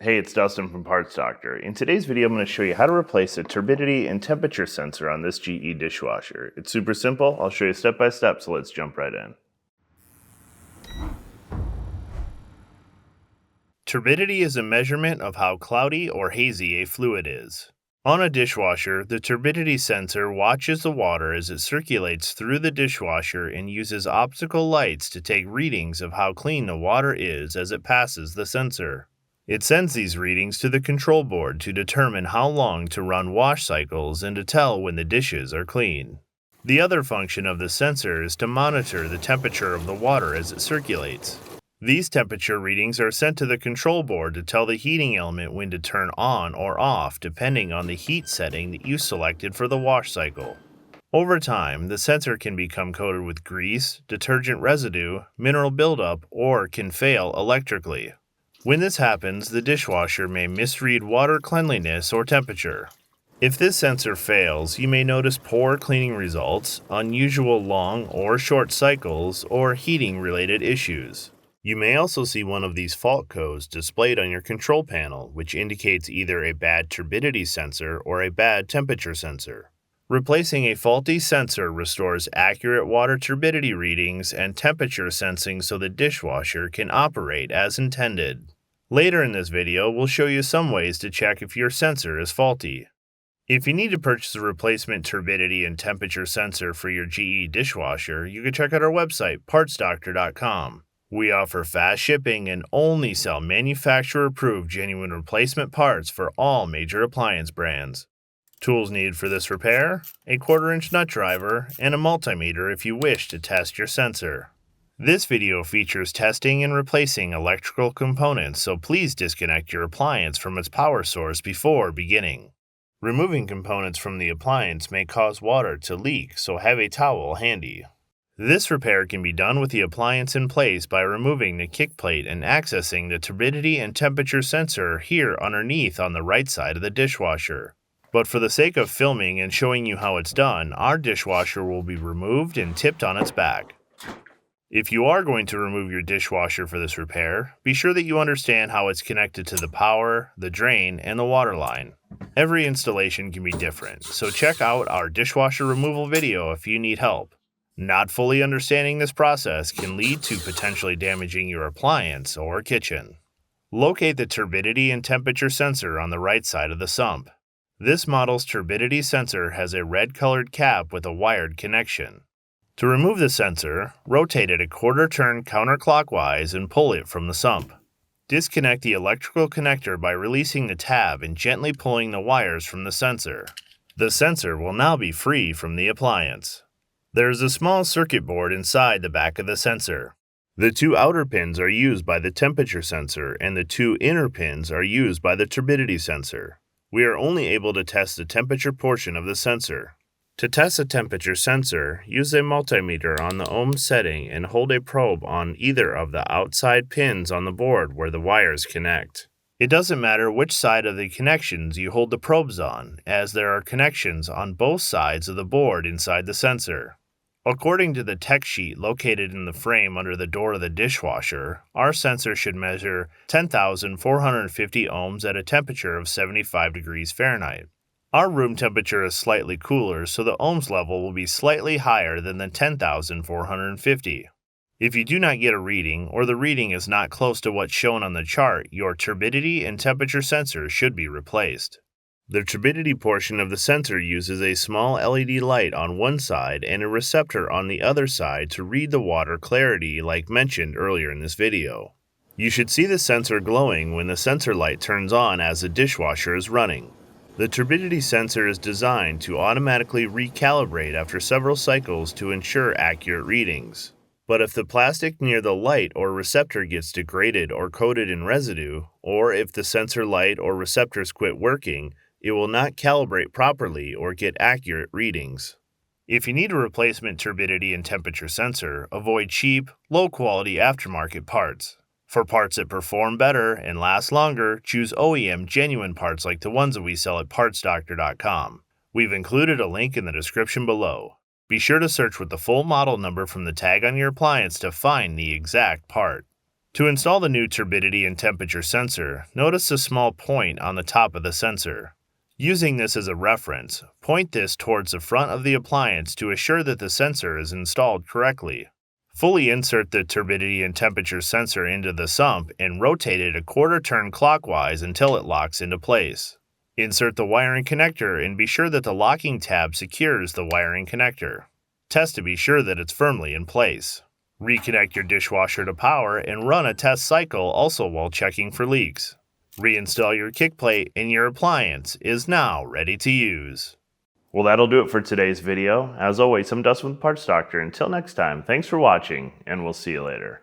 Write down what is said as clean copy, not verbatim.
Hey, it's Dustin from Parts Doctor. In today's video, I'm going to show you how to replace the turbidity and temperature sensor on this GE dishwasher. It's super simple. I'll show you step by step, so let's jump right in. Turbidity is a measurement of how cloudy or hazy a fluid is. On a dishwasher, the turbidity sensor watches the water as it circulates through the dishwasher and uses optical lights to take readings of how clean the water is as it passes the sensor. It sends these readings to the control board to determine how long to run wash cycles and to tell when the dishes are clean. The other function of the sensor is to monitor the temperature of the water as it circulates. These temperature readings are sent to the control board to tell the heating element when to turn on or off depending on the heat setting that you selected for the wash cycle. Over time, the sensor can become coated with grease, detergent residue, mineral buildup, or can fail electrically. When this happens, the dishwasher may misread water cleanliness or temperature. If this sensor fails, you may notice poor cleaning results, unusual long or short cycles, or heating-related issues. You may also see one of these fault codes displayed on your control panel, which indicates either a bad turbidity sensor or a bad temperature sensor. Replacing a faulty sensor restores accurate water turbidity readings and temperature sensing so the dishwasher can operate as intended. Later in this video, we'll show you some ways to check if your sensor is faulty. If you need to purchase a replacement turbidity and temperature sensor for your GE dishwasher, you can check out our website, partsdoctor.com. We offer fast shipping and only sell manufacturer-approved genuine replacement parts for all major appliance brands. Tools needed for this repair: a 1/4-inch nut driver and a multimeter if you wish to test your sensor. This video features testing and replacing electrical components, so please disconnect your appliance from its power source before beginning. Removing components from the appliance may cause water to leak, so have a towel handy. This repair can be done with the appliance in place by removing the kick plate and accessing the turbidity and temperature sensor here underneath on the right side of the dishwasher. But for the sake of filming and showing you how it's done, our dishwasher will be removed and tipped on its back. If you are going to remove your dishwasher for this repair, be sure that you understand how it's connected to the power, the drain, and the water line. Every installation can be different, so check out our dishwasher removal video if you need help. Not fully understanding this process can lead to potentially damaging your appliance or kitchen. Locate the turbidity and temperature sensor on the right side of the sump. This model's turbidity sensor has a red-colored cap with a wired connection. To remove the sensor, rotate it a 1/4 turn counterclockwise and pull it from the sump. Disconnect the electrical connector by releasing the tab and gently pulling the wires from the sensor. The sensor will now be free from the appliance. There is a small circuit board inside the back of the sensor. The 2 outer pins are used by the temperature sensor and the 2 inner pins are used by the turbidity sensor. We are only able to test the temperature portion of the sensor. To test a temperature sensor, use a multimeter on the ohm setting and hold a probe on either of the outside pins on the board where the wires connect. It doesn't matter which side of the connections you hold the probes on, as there are connections on both sides of the board inside the sensor. According to the tech sheet located in the frame under the door of the dishwasher, our sensor should measure 10,450 ohms at a temperature of 75 degrees Fahrenheit. Our room temperature is slightly cooler, so the ohms level will be slightly higher than the 10,450. If you do not get a reading, or the reading is not close to what's shown on the chart, your turbidity and temperature sensor should be replaced. The turbidity portion of the sensor uses a small LED light on one side and a receptor on the other side to read the water clarity like mentioned earlier in this video. You should see the sensor glowing when the sensor light turns on as the dishwasher is running. The turbidity sensor is designed to automatically recalibrate after several cycles to ensure accurate readings. But if the plastic near the light or receptor gets degraded or coated in residue, or if the sensor light or receptors quit working, it will not calibrate properly or get accurate readings. If you need a replacement turbidity and temperature sensor, avoid cheap, low-quality aftermarket parts. For parts that perform better and last longer, choose OEM genuine parts like the ones that we sell at partsdoctor.com. We've included a link in the description below. Be sure to search with the full model number from the tag on your appliance to find the exact part. To install the new turbidity and temperature sensor, notice the small point on the top of the sensor. Using this as a reference, point this towards the front of the appliance to assure that the sensor is installed correctly. Fully insert the turbidity and temperature sensor into the sump and rotate it a quarter turn clockwise until it locks into place. Insert the wiring connector and be sure that the locking tab secures the wiring connector. Test to be sure that it's firmly in place. Reconnect your dishwasher to power and run a test cycle also while checking for leaks. Reinstall your kick plate and your appliance is now ready to use. Well, that'll do it for today's video. As always, I'm Dustin with Parts Doctor. Until next time, thanks for watching, and we'll see you later.